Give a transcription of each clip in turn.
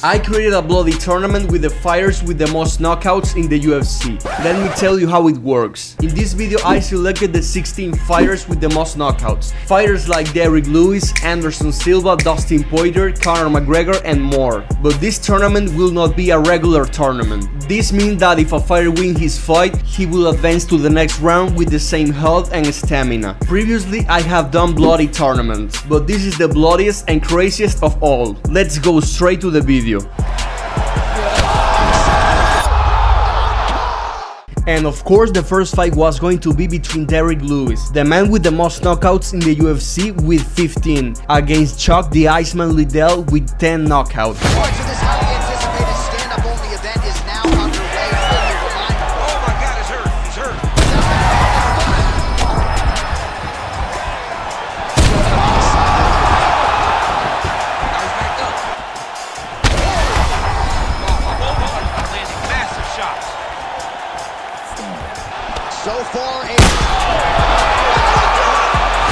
I created a bloody tournament with the fighters with the most knockouts in the UFC. Let me tell you how it works. In this video I selected the 16 fighters with the most knockouts. Fighters like Derrick Lewis, Anderson Silva, Dustin Poirier, Conor McGregor and more. But this tournament will not be a regular tournament. This means that if a fighter wins his fight, he will advance to the next round with the same health and stamina. Previously I have done bloody tournaments, but this is the bloodiest and craziest of all. Let's go straight to the video. And of course the first fight was going to be between Derrick Lewis, the man with the most knockouts in the UFC with 15, against Chuck the Iceman Liddell with 10 knockouts.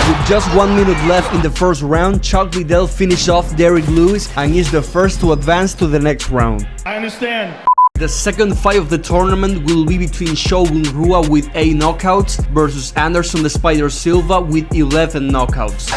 With just 1 minute left in the first round, Chuck Liddell finished off Derrick Lewis and is the first to advance to the next round. I understand. The second fight of the tournament will be between Shogun Rua with 8 knockouts versus Anderson the Spider Silva with 11 knockouts.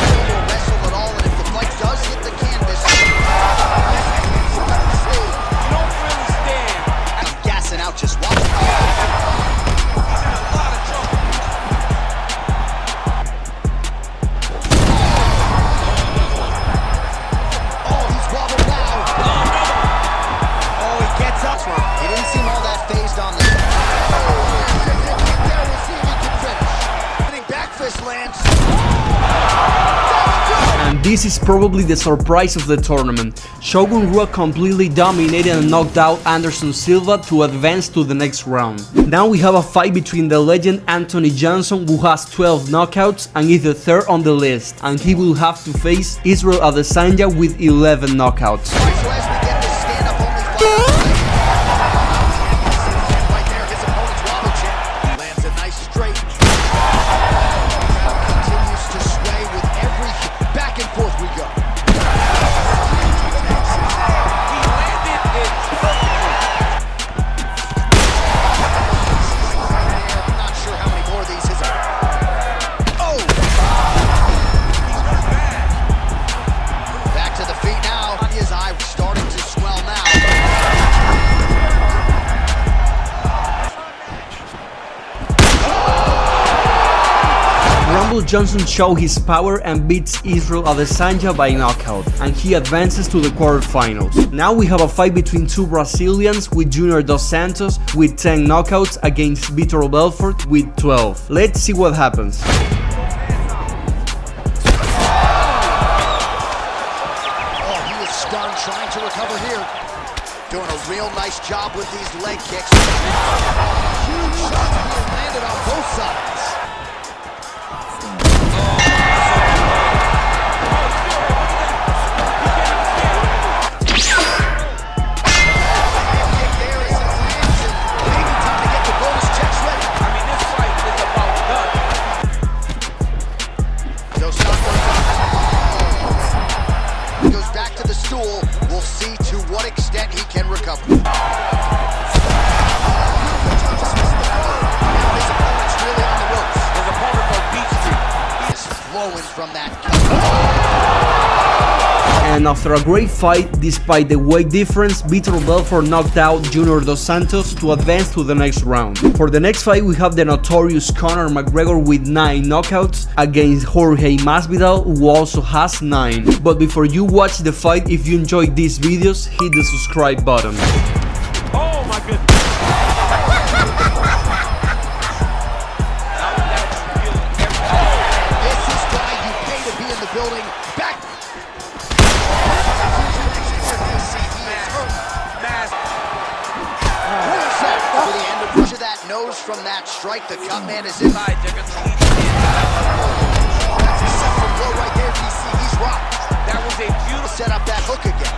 And this is probably the surprise of the tournament. Shogun Rua completely dominated and knocked out Anderson Silva to advance to the next round. Now we have a fight between the legend Anthony Johnson, who has 12 knockouts and is the third on the list, and he will have to face Israel Adesanya with 11 knockouts. Johnson showed his power and beats Israel Adesanya by knockout, and he advances to the quarterfinals. Now we have a fight between two Brazilians, with Junior Dos Santos with 10 knockouts against Vitor Belfort with 12. Let's see what happens. Oh, he was stunned, trying to recover here. Doing a real nice job with these leg kicks. Huge shots being landed on both sides. We'll see to what extent he can recover. His opponent's really on the ropes. His opponent on Beach Street. He is flowing from that And after a great fight, despite the weight difference, Vitor Belfort knocked out Junior Dos Santos to advance to the next round. For the next fight we have the notorious Conor McGregor with 9 knockouts against Jorge Masvidal, who also has 9. But before you watch the fight, if you enjoyed these videos, hit the subscribe button. Oh my goodness. This is why you pay to be in the building. Back. Nose from that strike, the cut man is in. That's a separate blow right there, DC. He's rocked. That was a beautiful set up that hook again.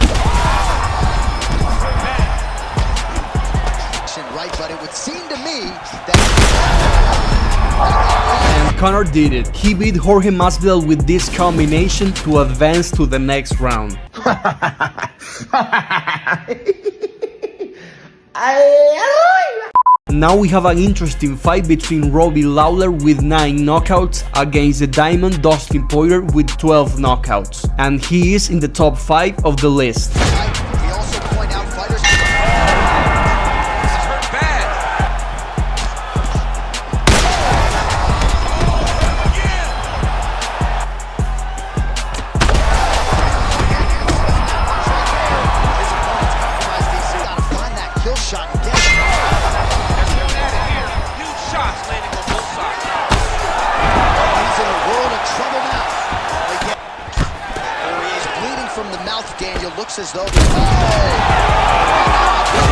Right, but it would seem to me that And Conor did it. He beat Jorge Masvidal with this combination to advance to the next round. Now we have an interesting fight between Robbie Lawler with 9 knockouts against the Diamond Dustin Poirier with 12 knockouts, and he is in the top 5 of the list. We also point out fighters. hurt bad. His opponent's compromised these. Gotta find that kill shot and get it. Huge shots landing on both sides. He's in a world of trouble now. Oh, he's bleeding from the mouth, Daniel. Looks as though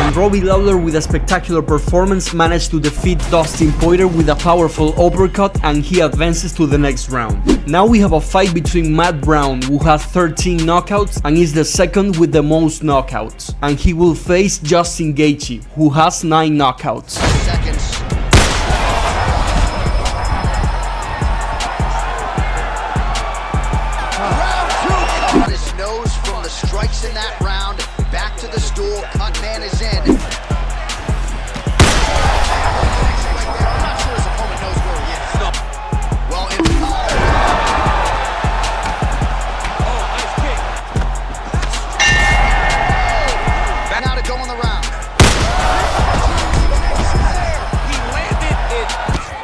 And Robbie Lawler, with a spectacular performance, managed to defeat Dustin Poirier with a powerful uppercut, and he advances to the next round. Now we have a fight between Matt Brown, who has 13 knockouts and is the second with the most knockouts, and he will face Justin Gaethje, who has 9 knockouts. seconds. Round 2. Cut his nose from the strikes in that round. Back to the stool. Cut man is in. I'm not sure his opponent knows where he is. No. Well, Oh, nice kick. back now to go in the round. He landed it.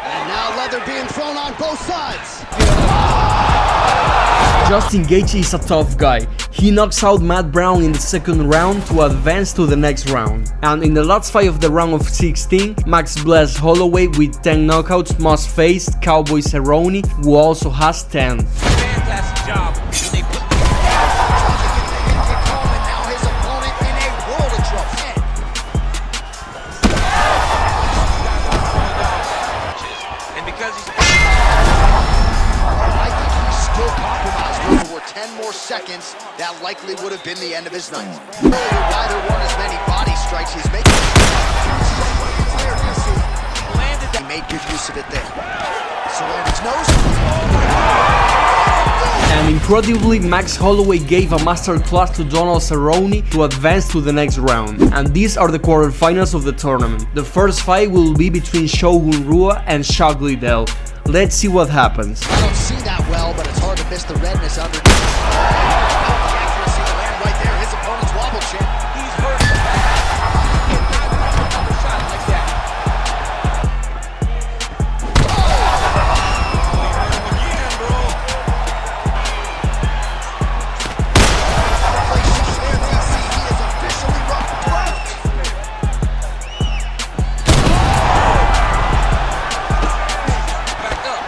And now leather being thrown on both sides. Justin Gaethje is a tough guy. He knocks out Matt Brown in the second round to advance to the next round. And in the last fight of the round of 16, Max Bless Holloway with 10 knockouts must face Cowboy Cerrone, who also has 10. Fantastic job. They put And now his opponent in a world of trouble. and because he's I think he's still compromised. If there were 10 more seconds, that likely would have been the end of his night. Earlier, Ryder won as many body strikes. He's making landed He made good use of it there. Cerrone's nose. And incredibly, Max Holloway gave a masterclass to Donald Cerrone to advance to the next round. And these are the quarterfinals of the tournament. The first fight will be between Shogun Rua and Chuck Liddell. Let's see what happens. I don't see that well, but it's hard to miss the redness underneath. The accuracy to land right there. His opponent's wobble chin. He's hurt. Another shot like that. Again, bro. There, DC, he is officially rocked out. Back up.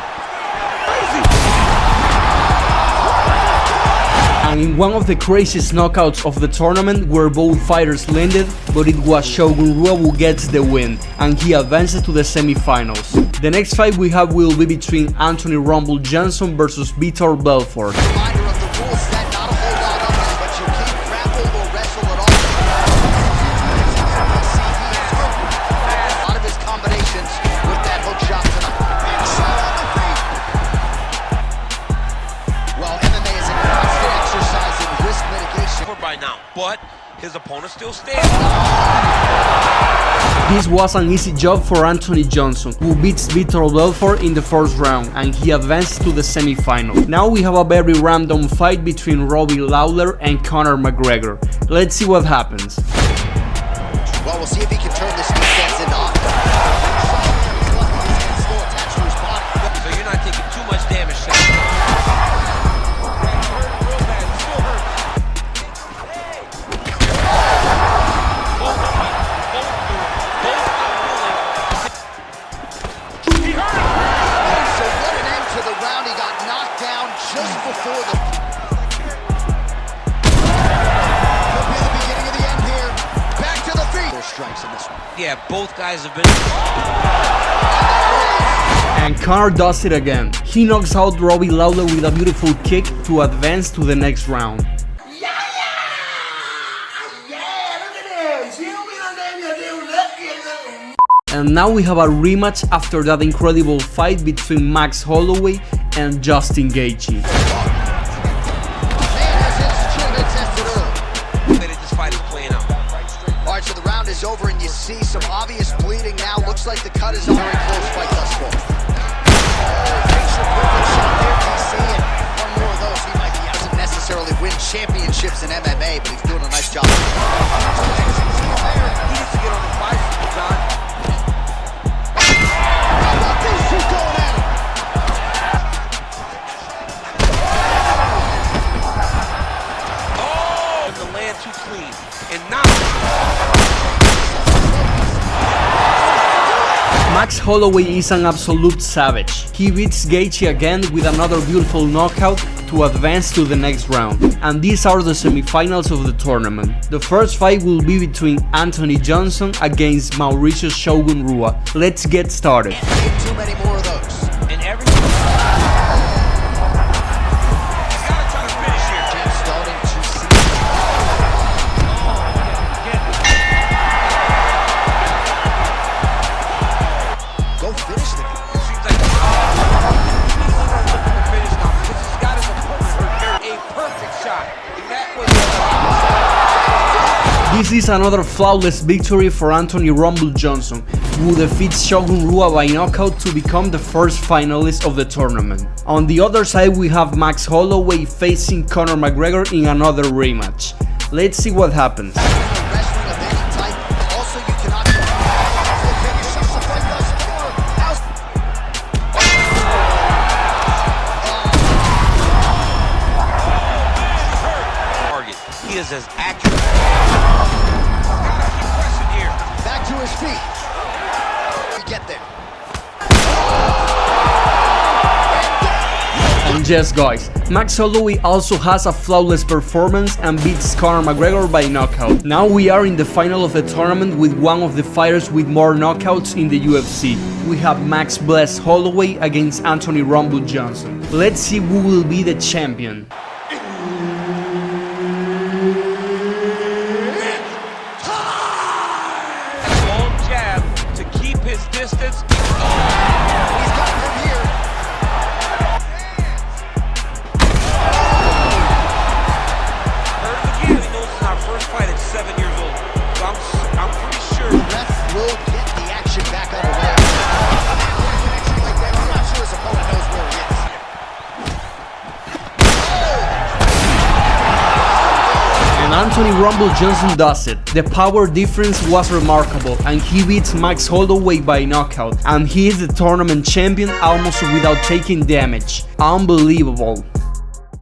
And in one of the craziest knockouts of the tournament, where both fighters landed, but it was Shogun Rua who gets the win, and he advances to the semifinals. The next fight we have will be between Anthony Rumble Johnson versus Vitor Belfort. Reminder of the rules set, not a whole lot of them, but you can't grapple or wrestle at all. A lot of his combinations with that hook shot tonight. Well, MMA is a constant exercise in risk mitigation. By now, but his opponent still stands. This was an easy job for Anthony Johnson, who beats Vitor Belfort in the first round, and he advances to the semifinal. Now we have a very random fight between Robbie Lawler and Conor McGregor. Let's see what happens. Well, we'll see if he can turn this defense into offense. Still attached to his body. So you're not taking too much damage, Shaq. Real bad. Still hurt. So what an end to the round. He got knocked down just before the... Could be the beginning of the end here. Back to the feet. 4 strikes in this one. Yeah, both guys have been. And Conor does it again. He knocks out Robbie Lawler with a beautiful kick to advance to the next round. And now we have a rematch after that incredible fight between Max Holloway and Justin Gaethje. Man has his chin been tested is over, and you see some obvious bleeding now. Looks like the cut is a very close fight thus far. Picture perfect shot there, DC, and one more of those. He doesn't necessarily win championships in MMA, but he's doing a nice job. He needs to get on the bicycle, John. How about these two going at it? Oh, the land too clean. And now Max Holloway is an absolute savage. He beats Gaethje again with another beautiful knockout to advance to the next round. And these are the semifinals of the tournament. The first fight will be between Anthony Johnson against Mauricio Shogun Rua. Let's get started. Can't too many more of those. and everything. He's gotta try to finish here. Team starting to see. Go finish the guy. Seems like he's looking to finish now because he's got his opponent prepared a perfect shot. And that was This is another flawless victory for Anthony Rumble Johnson, who defeats Shogun Rua by knockout to become the first finalist of the tournament. On the other side we have Max Holloway facing Conor McGregor in another rematch. Let's see what happens. Wrestling of any type. Also, you cannot the finish of the fight thus far. target. He is as accurate. Keep pressing here. Back to his feet. We get there. And yes guys, Max Holloway also has a flawless performance and beats Conor McGregor by knockout. Now we are in the final of the tournament with one of the fighters with more knockouts in the UFC. We have Max Bless Holloway against Anthony Rumble Johnson. Let's see who will be the champion. Long jab to keep his distance. He's got him here. Heard it again. He knows it's our first fight at 7 years old. So I'm pretty sure. Ref will get the action back underway. I'm not sure his opponent knows where he is. And Anthony Rumble Johnson does it. The power difference was remarkable and he beats Max Holloway by knockout, and he is the tournament champion almost without taking damage. Unbelievable.